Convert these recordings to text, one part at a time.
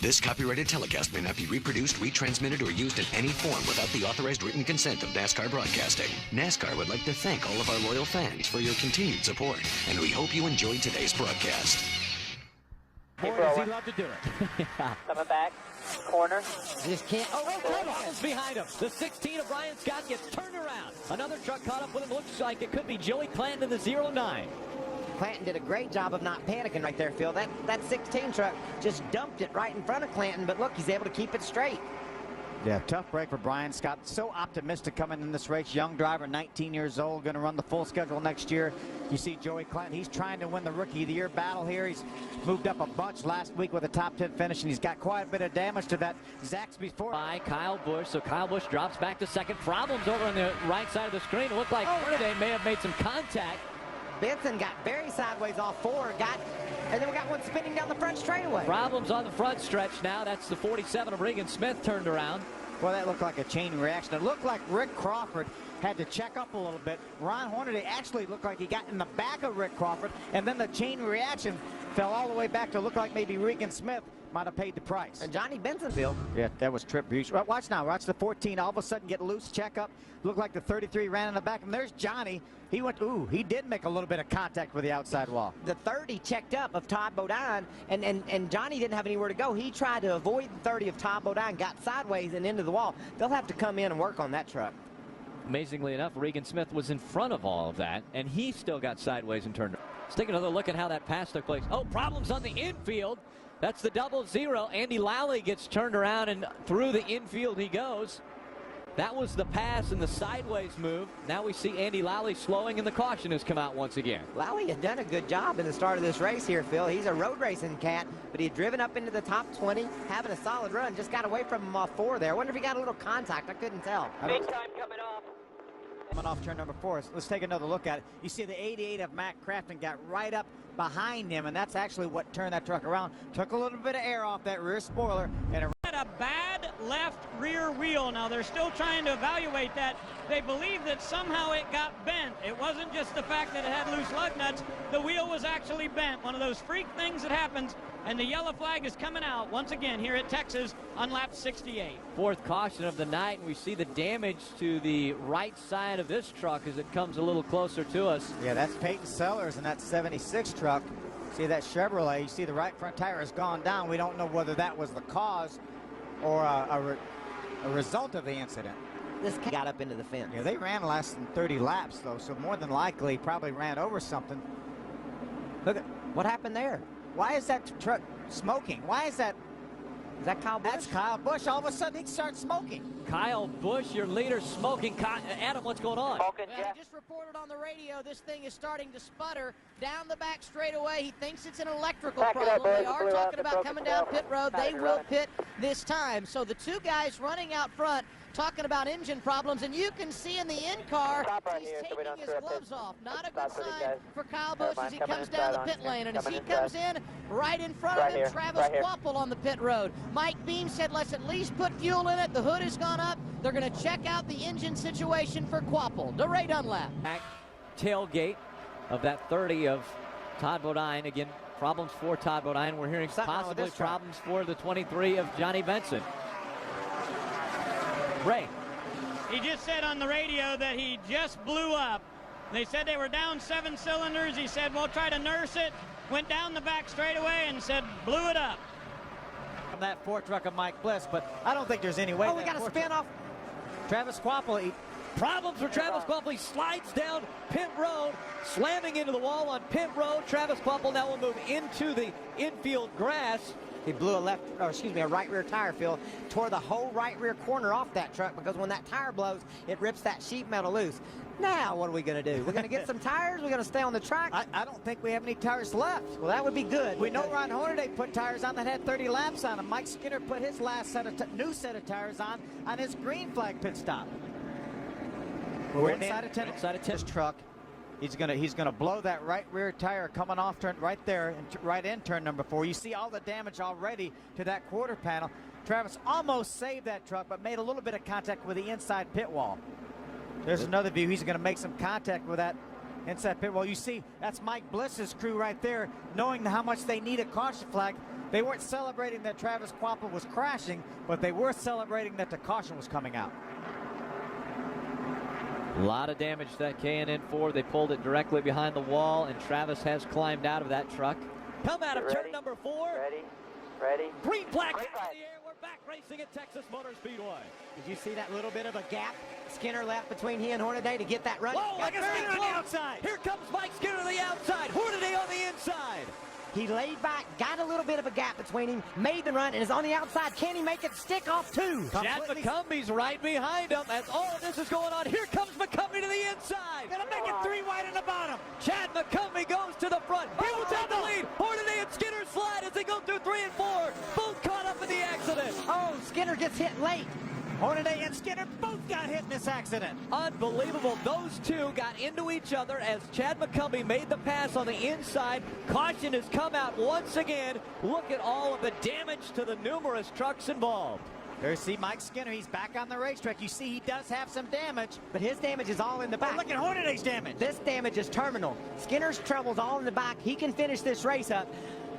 This copyrighted telecast may not be reproduced, retransmitted, or used in any form without the authorized written consent of NASCAR Broadcasting. NASCAR would like to thank all of our loyal fans for your continued support, and we hope you enjoyed today's broadcast. Boy, does he love to do it. Coming back. Corner. Just can't. Almost behind him. The 16 of Brian Scott gets turned around. Another truck caught up with him. Looks like it could be Joey Clanton in the 09. Clanton did a great job of not panicking right there, Phil. That 16 truck just dumped it right in front of Clanton, but look, he's able to keep it straight. Yeah, tough break for Brian Scott. So optimistic coming in this race. Young driver, 19 years old, going to run the full schedule next year. You see Joey Clanton, he's trying to win the Rookie of the Year battle here. He's moved up a bunch last week with a top 10 finish, and he's got quite a bit of damage to that Zaxby's Ford. By Kyle Busch, so Kyle Busch drops back to second. Problems over on the right side of the screen. It looked like Hornaday may have made some contact. Benson got very sideways off four, and then we got one spinning down the front straightaway. Problems on the front stretch now. That's the 47 of Regan Smith turned around. Well, that looked like a chain reaction. It looked like Rick Crawford had to check up a little bit. Ron Hornaday actually looked like he got in the back of Rick Crawford, and then the chain reaction fell all the way back to look like maybe Regan Smith might have paid the price. And Johnny Benson, Phil. Yeah, that was Trip Bush. Watch now. Watch the 14 all of a sudden get loose, check up. Looked like the 33 ran in the back, and there's Johnny. He went, he did make a little bit of contact with the outside wall. The 30 checked up of Todd Bodine, and Johnny didn't have anywhere to go. He tried to avoid the 30 of Todd Bodine, got sideways and into the wall. They'll have to come in and work on that truck. Amazingly enough, Regan Smith was in front of all of that, and he still got sideways and turned. Let's take another look at how that pass took place. Oh, problems on the infield. That's the 00. Andy Lally gets turned around, and through the infield he goes. That was the pass and the sideways move. Now we see Andy Lally slowing, and the caution has come out once again. Lally had done a good job in the start of this race here, Phil. He's a road racing cat, but he had driven up into the top 20, having a solid run. Just got away from him off four there. I wonder if he got a little contact. I couldn't tell. Big time coming off. Coming off turn number 4. Let's take another look at it. You see the 88 of Matt Craftsman got right up behind him, and that's actually what turned that truck around. Took a little bit of air off that rear spoiler, and a bad left rear wheel. Now they're still trying to evaluate that. They believe that somehow it got bent. It wasn't just the fact that it had loose lug nuts. The wheel was actually bent. One of those freak things that happens, and the yellow flag is coming out once again here at Texas on lap 68. Fourth caution of the night, and we see the damage to the right side of this truck as it comes a little closer to us. Yeah, that's Peyton Sellers in that 76 truck. See that Chevrolet, you see the right front tire has gone down. We don't know whether that was the cause or a result of the incident. This got up into the fence. Yeah, they ran less than 30 laps, though, so more than likely probably ran over something. Look at what happened there. Why is that truck smoking? Why is that? Is that Kyle Busch? That's Kyle Busch. All of a sudden, he starts smoking. Kyle Busch, your leader, smoking. Adam, what's going on? Well, he just reported on the radio this thing is starting to sputter down the back straightaway. He thinks it's an electrical problem. They are talking about coming down pit road. They will pit this time. So the two guys running out front talking about engine problems, and you can see in the in-car he's taking his gloves off. Not a good sign for Kyle Busch as he comes down the pit lane. And as he comes in, right in front of him, Travis Quapple on the pit road. Mike Beam said, let's at least put fuel in it. The hood has gone up. They're going to check out the engine situation for Quapple. DeRay Dunlap. Back tailgate of that 30 of Todd Bodine. Again, problems for Todd Bodine. We're hearing possibly problems for the 23 of Johnny Benson. Ray. He just said on the radio that he just blew up. They said they were down 7 cylinders. He said, we'll try to nurse it. Went down the back straightaway and said, blew it up. From that Ford truck of Mike Bliss, but I don't think there's any way. Oh, we got a spin off. Travis Quapple. Problems for Travis Quapple. He slides down pit road, slamming into the wall on pit road. Travis Quapple now will move into the infield grass. He blew a right rear tire, Phil. Tore the whole right rear corner off that truck because when that tire blows, it rips that sheet metal loose. Now, what are we going to do? We're going to get some tires? We're going to stay on the track? I don't think we have any tires left. Well, that would be good. We know Ron Hornaday put tires on that had 30 laps on them. Mike Skinner put his last new set of tires on his green flag pit stop. We're inside of 10. Inside of 10. Truck. He's gonna blow that right rear tire coming off turn right there, right in turn number 4. You see all the damage already to that quarter panel. Travis almost saved that truck, but made a little bit of contact with the inside pit wall. There's another view. He's gonna make some contact with that inside pit wall. You see, that's Mike Bliss's crew right there, knowing how much they need a caution flag. They weren't celebrating that Travis Quappa was crashing, but they were celebrating that the caution was coming out. A lot of damage to that K&N 4. They pulled it directly behind the wall, and Travis has climbed out of that truck. Come out of turn number 4. Ready. Green flag in the air. We're back racing at Texas Motor Speedway. Did you see that little bit of a gap Skinner left between he and Hornaday to get that run? Whoa, like a Skinner on the outside. Here comes Mike Skinner on the outside. Hornaday on the inside. He laid back, got a little bit of a gap between him, made the run, and is on the outside. Can he make it stick off too? Chad McCumbie's right behind him as all of this is going on. Here comes McCumbie to the inside. Gonna make it 3 wide in the bottom. Chad McCumbie goes to the front. He will take the lead. Hornaday and Skinner slide as they go through 3 and 4. Both caught up in the accident. Oh, Skinner gets hit late. Hornaday and Skinner both got hit in this accident. Unbelievable. Those two got into each other as Chad McCumbie made the pass on the inside. Caution has come out once again. Look at all of the damage to the numerous trucks involved. There you see Mike Skinner. He's back on the racetrack. You see he does have some damage. But his damage is all in the back. Oh, look at Hornaday's damage. This damage is terminal. Skinner's trouble's all in the back. He can finish this race up.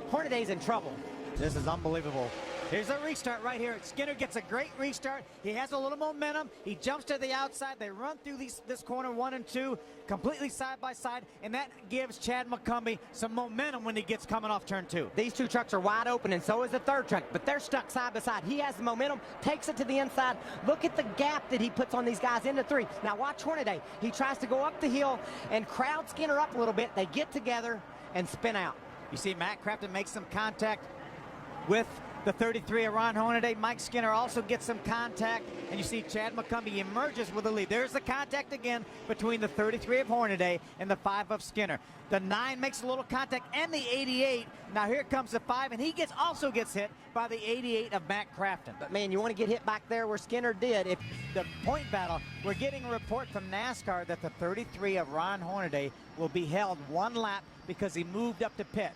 Hornaday's in trouble. This is unbelievable. Here's a restart right here. Skinner gets a great restart. He has a little momentum. He jumps to the outside. They run through this corner 1 and 2, completely side by side, and that gives Chad McCumbie some momentum when he gets coming off turn 2. These two trucks are wide open, and so is the third truck, but they're stuck side by side. He has the momentum, takes it to the inside. Look at the gap that he puts on these guys into 3. Now watch Hornaday. He tries to go up the hill and crowd Skinner up a little bit. They get together and spin out. You see Matt Crafton make some contact with the 33 of Ron Hornaday. Mike Skinner also gets some contact, and you see Chad McCumbie emerges with the lead. There's the contact again between the 33 of Hornaday and the 5 of Skinner. The 9 makes a little contact, and the 88. Now here comes the 5, and he also gets hit by the 88 of Matt Crafton. But man, you want to get hit back there where Skinner did. If The point battle, we're getting a report from NASCAR that the 33 of Ron Hornaday will be held 1 lap because he moved up to pit.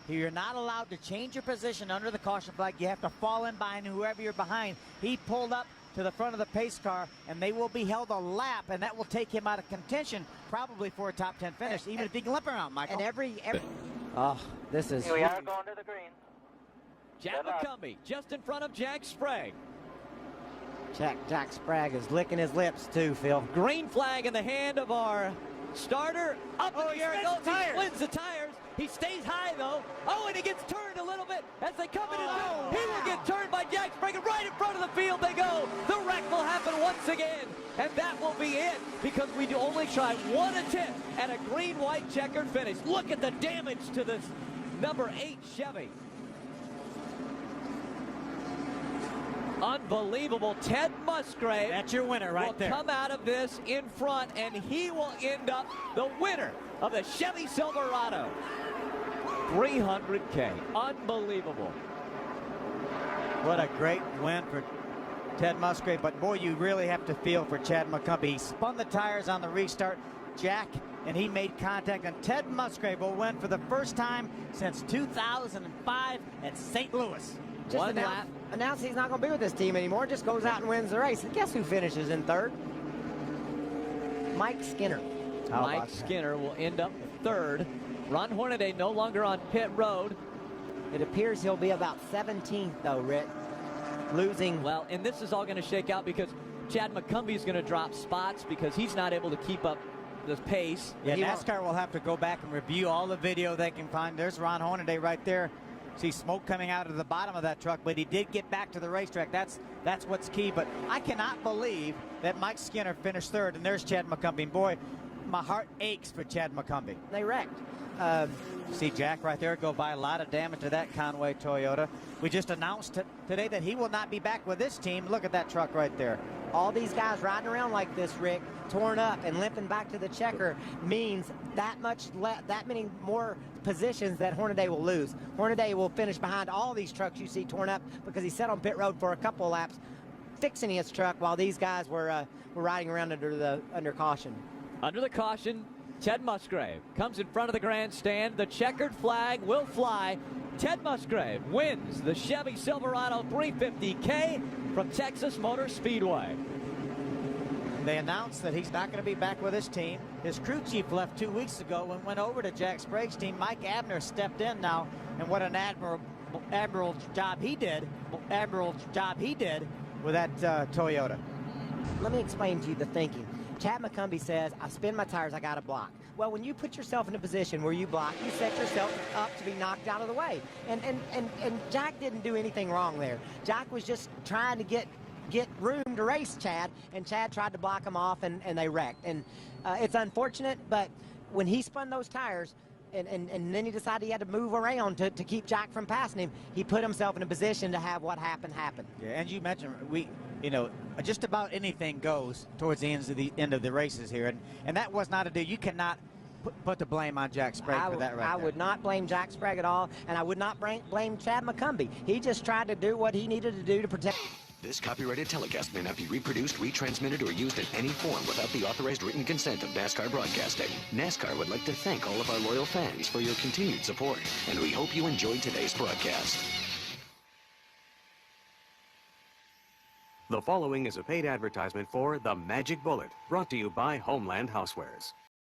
You're not allowed to change your position under the caution flag. You have to fall in behind whoever you're behind. He pulled up to the front of the pace car, and they will be held a lap, and that will take him out of contention, probably for a top 10 finish, even if he can limp around, Michael. And every oh, this is. Here we are going to the green. Chad McCumbie just in front of Jack Sprague. Jack Sprague is licking his lips too, Phil. Green flag in the hand of our starter. Up in the air it goes. He splits the tires. He stays high though. Oh, and he gets turned a little bit as they come into He will get turned by Jack Sprague. Right in front of the field they go. The wreck will happen once again. And that will be it because we do only try 1 attempt at a green-white checkered finish. Look at the damage to this number 8 Chevy. Unbelievable. Ted Musgrave. That's your winner right there. Will come out of this in front, and he will end up the winner of the Chevy Silverado 300K. Unbelievable. What a great win for Ted Musgrave, but boy, you really have to feel for Chad McCumbie. He spun the tires on the restart, Jack, and he made contact, and Ted Musgrave will win for the first time since 2005 at St. Louis. Just announce he's not going to be with this team anymore. Just goes out and wins the race. And guess who finishes in 3rd? Mike Skinner. Mike Skinner will end up 3rd. Ron Hornaday no longer on pit road. It appears he'll be about 17th, though, Rick. Losing. Well, and this is all going to shake out because Chad McCumbie is going to drop spots because he's not able to keep up the pace. Yeah, NASCAR will have to go back and review all the video they can find. There's Ron Hornaday right there. See smoke coming out of the bottom of that truck, but he did get back to the racetrack. That's what's key. But I cannot believe that Mike Skinner finished 3rd, and there's Chad McCumbie. Boy, my heart aches for Chad McCumbie. They wrecked. See Jack right there go by. A lot of damage to that Conway Toyota. We just announced today that he will not be back with this team. Look at that truck right there. All these guys riding around like this, Rick, torn up and limping back to the checker, means that many more positions that Hornaday will lose. Hornaday will finish behind all these trucks you see torn up because he sat on pit road for a couple of laps fixing his truck while these guys were riding around under caution. Under the caution, Ted Musgrave comes in front of the grandstand. The checkered flag will fly. Ted Musgrave wins the Chevy Silverado 350K from Texas Motor Speedway. They announced that he's not going to be back with his team. His crew chief left 2 weeks ago and went over to Jack Sprague's team. Mike Abner stepped in now, and what an admirable job he did with that Toyota. Let me explain to you the thinking. Chad McCumbee says, I spin my tires, I got to block. Well, when you put yourself in a position where you block, you set yourself up to be knocked out of the way. And Jack didn't do anything wrong there. Jack was just trying to get room to race Chad, and Chad tried to block him off, and they wrecked. And it's unfortunate, but when he spun those tires, and then he decided he had to move around to keep Jack from passing him, he put himself in a position to have what happened happen. Yeah, and you mentioned just about anything goes towards the end of the races here, and that was not a deal. You cannot put the blame on Jack Sprague for that right I there. would not blame Jack Sprague at all, and I would not blame Chad McCumbee. He just tried to do what he needed to do to protect. This copyrighted telecast may not be reproduced, retransmitted, or used in any form without the authorized written consent of NASCAR Broadcasting. NASCAR would like to thank all of our loyal fans for your continued support, and we hope you enjoyed today's broadcast. The following is a paid advertisement for The Magic Bullet, brought to you by Homeland Housewares.